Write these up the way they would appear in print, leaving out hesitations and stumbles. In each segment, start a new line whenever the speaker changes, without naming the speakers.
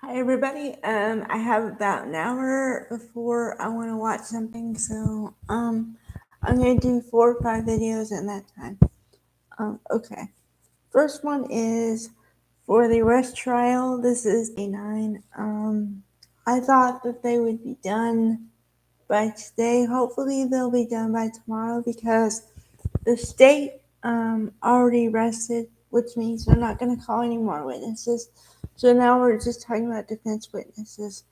Hi everybody. I have about an hour before I want to watch something, so I'm gonna do 4 or 5 videos in that time. Okay. First one is for the arrest trial. This is day 9. I thought that they would be done by today. Hopefully they'll be done by tomorrow because the state already arrested, which means they're not going to call any more witnesses. So now we're just talking about defense witnesses.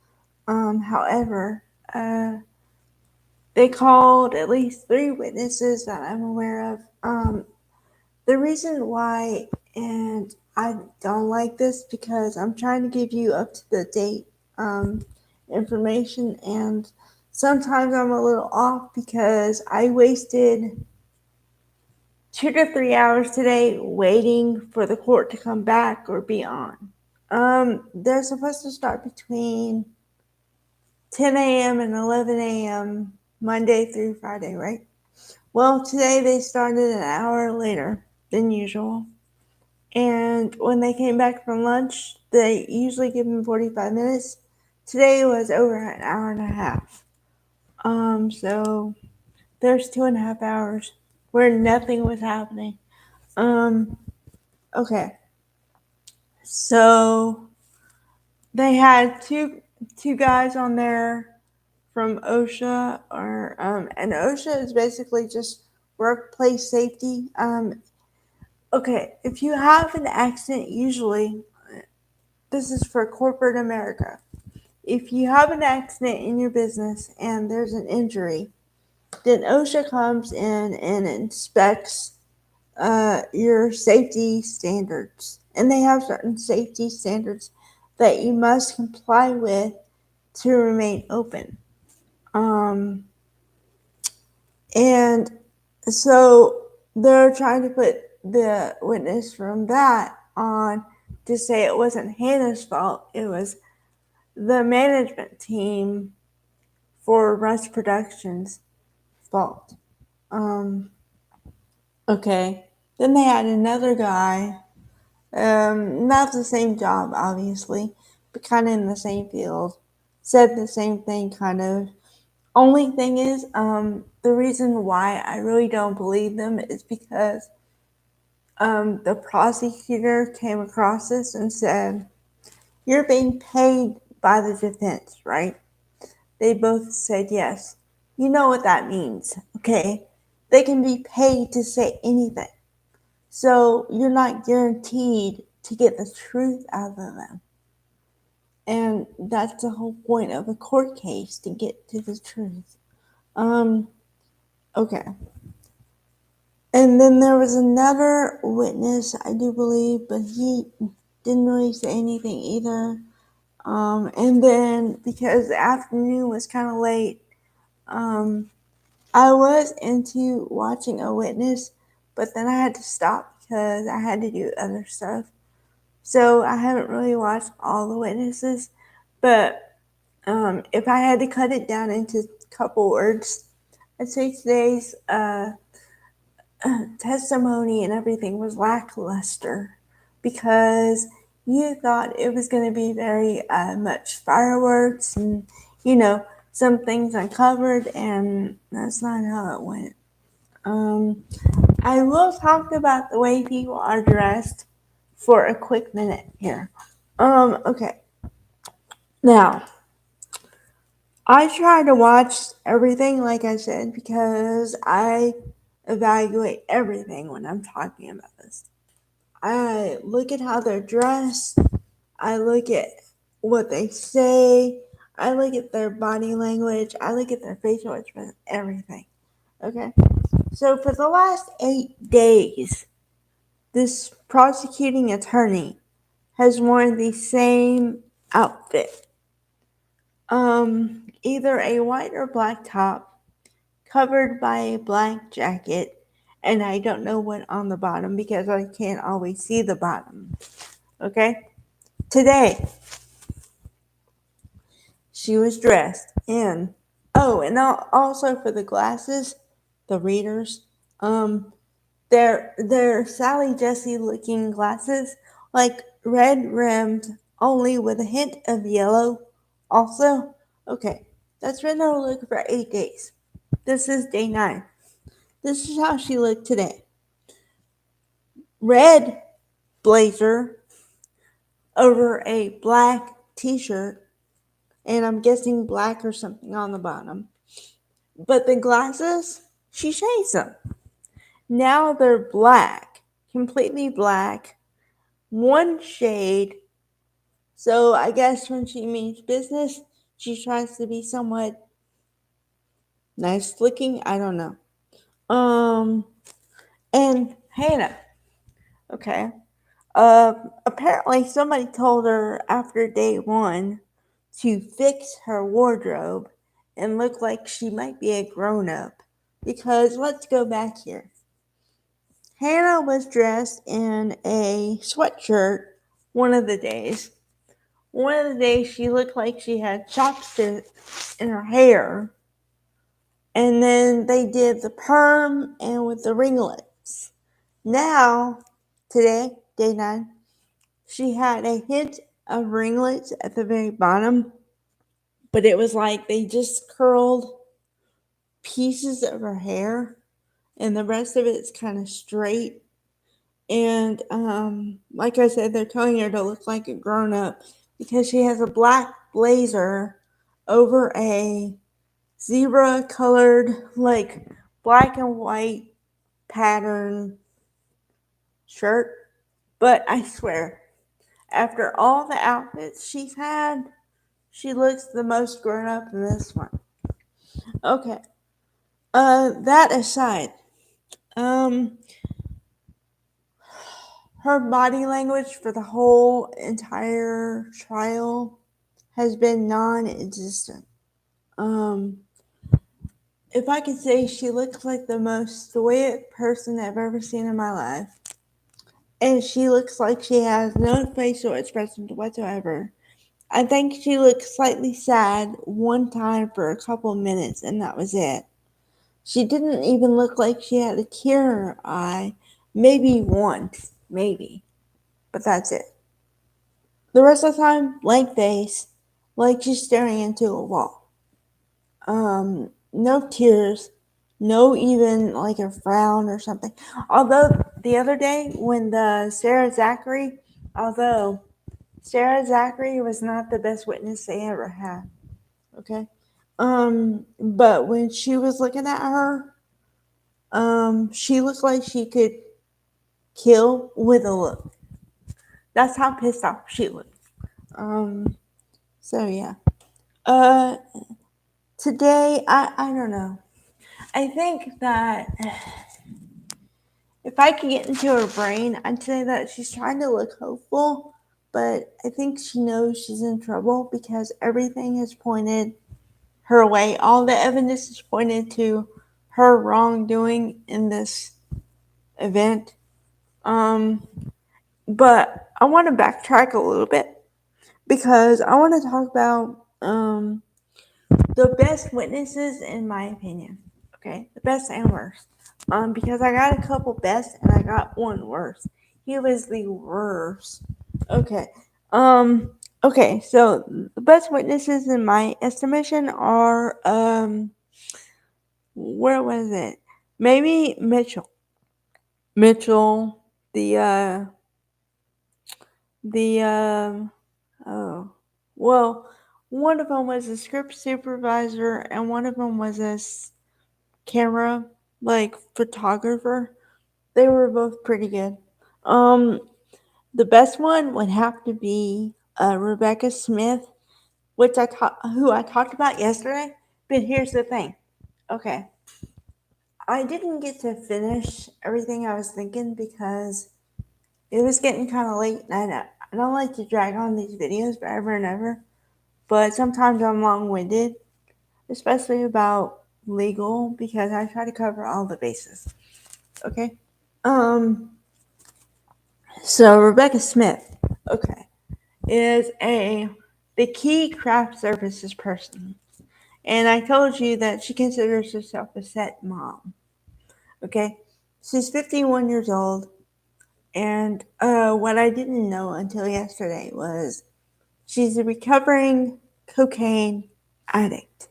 However, they called at least 3 witnesses that I'm aware of. The reason why, and I don't like this because I'm trying to give you up to the date information, and sometimes I'm a little off because I wasted 2 to 3 hours today waiting for the court to come back or be on. They're supposed to start between 10 a.m. and 11 a.m. Monday through Friday, right? Well, today they started an hour later than usual. And when they came back from lunch, they usually give them 45 minutes. Today was over an hour and a half. So there's 2.5 hours where nothing was happening. Okay. So they had two guys on there from OSHA, and OSHA is basically just workplace safety. Okay, if you have an accident, usually this is for corporate America. If you have an accident in your business and there's an injury, then OSHA comes in and inspects your safety standards, and they have certain safety standards that you must comply with to remain open. Um, and so they're trying to put the witness from that on to say it wasn't Hannah's fault, it was the management team for Rush Productions' fault. Um, okay. Then they had another guy, not the same job, obviously, but kind of in the same field, said the same thing, kind of. Only thing is, the reason why I really don't believe them is because the prosecutor came across this and said, "You're being paid by the defense, right?" They both said yes. You know what that means, okay? They can be paid to say anything. So you're not guaranteed to get the truth out of them. And that's the whole point of a court case, to get to the truth. Okay. And then there was another witness, I do believe, but he didn't really say anything either. And then because the afternoon was kind of late, I was into watching a witness, but then I had to stop because I had to do other stuff. So I haven't really watched all the witnesses, but if I had to cut it down into a couple words, I'd say today's testimony and everything was lackluster because you thought it was going to be very much fireworks and, you know, some things uncovered, and that's not how it went. Um, I will talk about the way people are dressed for a quick minute here. Okay. Now, I try to watch everything, like I said, because I evaluate everything when I'm talking about this. I look at how they're dressed. I look at what they say. I look at their body language. I look at their facial expression, everything. Okay? So for the last 8 days, this prosecuting attorney has worn the same outfit. Either a white or black top, covered by a black jacket, and I don't know what on the bottom because I can't always see the bottom. Okay? Today, she was dressed in. Oh, and also for the glasses, the readers, they're Sally Jesse looking glasses, like red rimmed only with a hint of yellow. Also, okay, that's been her look for 8 days. This is day 9. This is how she looked today. Red blazer over a black t-shirt, and I'm guessing black or something on the bottom. But the glasses, she shades them. Now they're black, completely black, one shade. So I guess when she means business, she tries to be somewhat nice looking. I don't know. And Hannah, okay. Apparently somebody told her after day 1 to fix her wardrobe and look like she might be a grown up. Because let's go back here. Hannah was dressed in a sweatshirt one of the days. One of the days she looked like she had chopsticks in her hair. And then they did the perm and with the ringlets. Now, today, day 9, she had a hint of ringlets at the very bottom, but it was like they just curled pieces of her hair, and the rest of it's kind of straight. And like I said, they're telling her to look like a grown up because she has a black blazer over a zebra colored, like black and white pattern shirt. But I swear, after all the outfits she's had, she looks the most grown up in this one. Okay. That aside, um, her body language for the whole entire trial has been non-existent. If I could say, she looks like the most stoic person I've ever seen in my life. And she looks like she has no facial expression whatsoever. I think she looked slightly sad one time for a couple minutes, and that was it. She didn't even look like she had a tear in her eye. Maybe once, maybe. But that's it. The rest of the time, blank face, like she's staring into a wall. No tears, no even like a frown or something. Although the other day when although Sarah Zachary was not the best witness they ever had. Okay. But when she was looking at her, she looked like she could kill with a look. That's how pissed off she looked. So yeah. Uh, Today, I don't know. I think that if I could get into her brain, I'd say that she's trying to look hopeful, but I think she knows she's in trouble because everything has pointed her way. All the evidence is pointed to her wrongdoing in this event. But I want to backtrack a little bit because I want to talk about the best witnesses in my opinion. Okay, the best and worst. Because I got a couple best and I got one worst. He was the worst. Okay. Okay, so the best witnesses in my estimation are where was it? Maybe Mitchell. Mitchell, the oh, well, one of them was a script supervisor and one of them was a camera like photographer. They were both pretty good. Um, the best one would have to be Rebecca Smith, who I talked about yesterday. But here's the thing. Okay, I didn't get to finish everything I was thinking because it was getting kind of late, and I don't like to drag on these videos forever and ever. But sometimes I'm long-winded, especially about legal, because I try to cover all the bases. Okay. So Rebecca Smith, okay, is the key craft services person. And I told you that she considers herself a set mom. Okay? She's 51 years old. And what I didn't know until yesterday was She's a recovering cocaine addict.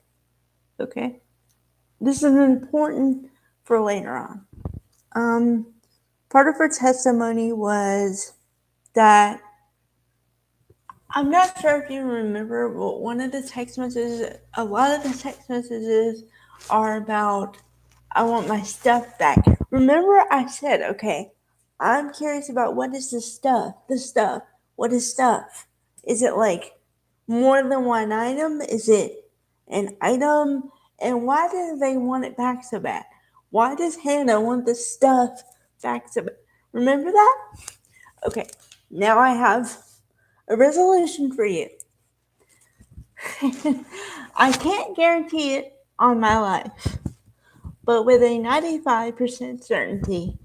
Okay? This is important for later on. Part of her testimony was that I'm not sure if you remember, but one of the text messages, a lot of the text messages are about, I want my stuff back. Remember I said, okay, I'm curious about what is the stuff? What is stuff? Is it like more than one item? Is it an item? And why do they want it back so bad? Why does Hannah want the stuff back so bad? Remember that? Okay, now I have a resolution for you. I can't guarantee it on my life, but with a 95% certainty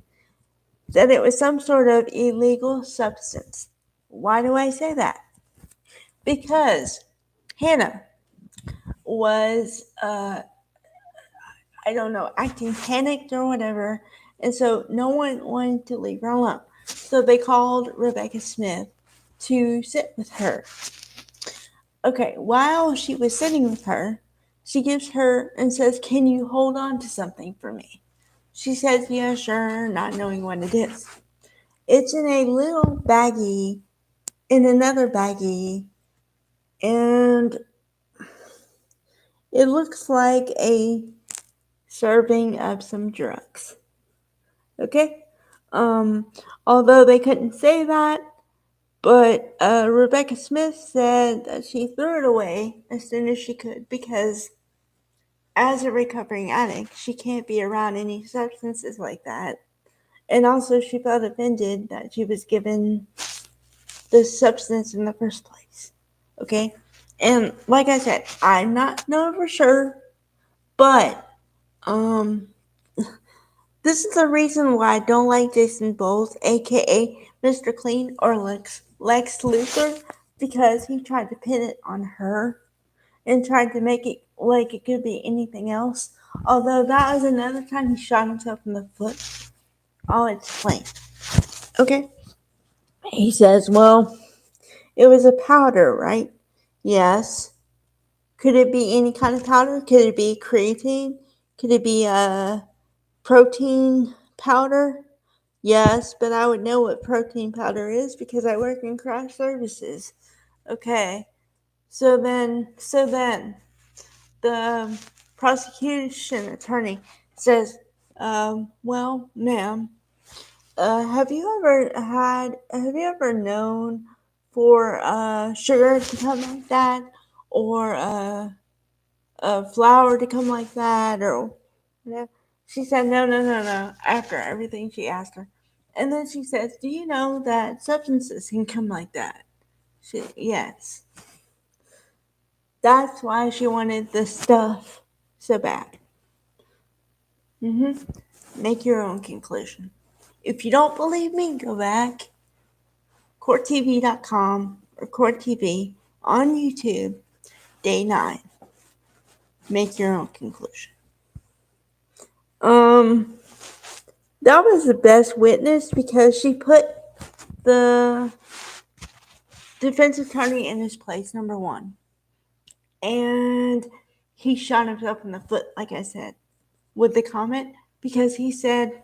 that it was some sort of illegal substance. Why do I say that? Because Hannah was, I don't know, acting panicked or whatever, and so no one wanted to leave her alone. So they called Rebecca Smith to sit with her. Okay, while she was sitting with her, she gives her and says, "Can you hold on to something for me?" She says, "Yeah, sure," not knowing what it is. It's in a little baggie, in another baggie, and it looks like a serving of some drugs. Okay? Although they couldn't say that, but Rebecca Smith said that she threw it away as soon as she could because as a recovering addict, she can't be around any substances like that. And also, she felt offended that she was given the substance in the first place. Okay? And like I said, I'm not knowing for sure, but this is the reason why I don't like Jason Bowles, aka Mr. Clean or Lex Luthor, because he tried to pin it on her and tried to make it like it could be anything else. Although that was another time he shot himself in the foot. I'll explain. Okay? He says, well, it was a powder, right? Yes. Could it be any kind of powder? Could it be creatine? Could it be a protein powder? Yes, but I would know what protein powder is because I work in crash services. Okay. So then the prosecution attorney says, well, ma'am, have you ever known for sugar to come like that, or flour to come like that, or whatever? She said, no, after everything she asked her. And then she says, do you know that substances can come like that? Yes. That's why she wanted the stuff so bad. Make your own conclusion. If you don't believe me, go back, courttv.com or Court TV on YouTube, day 9. Make your own conclusion. That was the best witness because she put the defense attorney in his place, number one. And he shot himself in the foot, like I said, with the comment, because he said,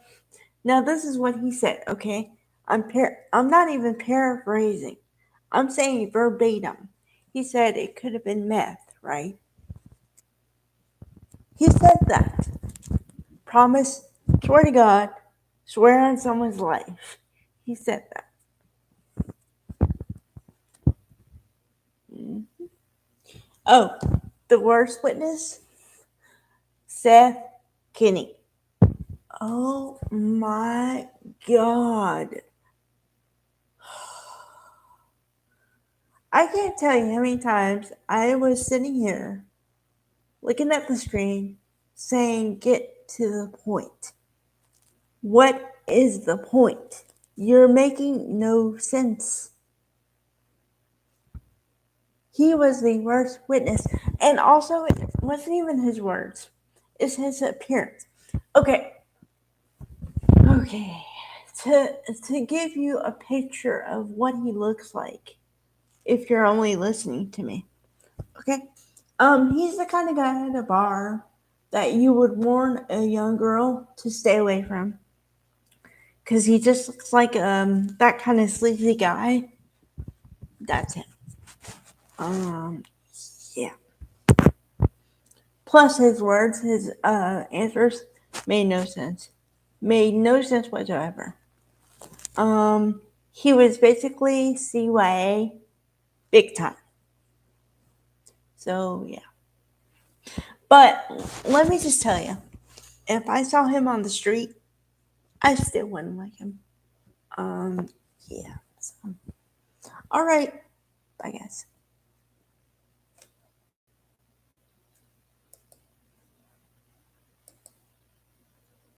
now this is what he said, okay? I'm not even paraphrasing. I'm saying verbatim. He said it could have been meth, right? He said that. Promise, swear to God, swear on someone's life. He said that. Oh, the worst witness? Seth Kinney. Oh my God. I can't tell you how many times I was sitting here looking at the screen saying, get to the point. What is the point? You're making no sense. He was the worst witness. And also, it wasn't even his words, it's his appearance. Okay. To give you a picture of what he looks like, if you're only listening to me. Okay. He's the kind of guy at a bar that you would warn a young girl to stay away from. Cause he just looks like that kind of sleazy guy. That's him. Yeah. Plus his words, his answers made no sense. Made no sense whatsoever. He was basically CYA big time. So yeah. But let me just tell you, if I saw him on the street, I still wouldn't like him. Yeah. So. All right. Bye, guys.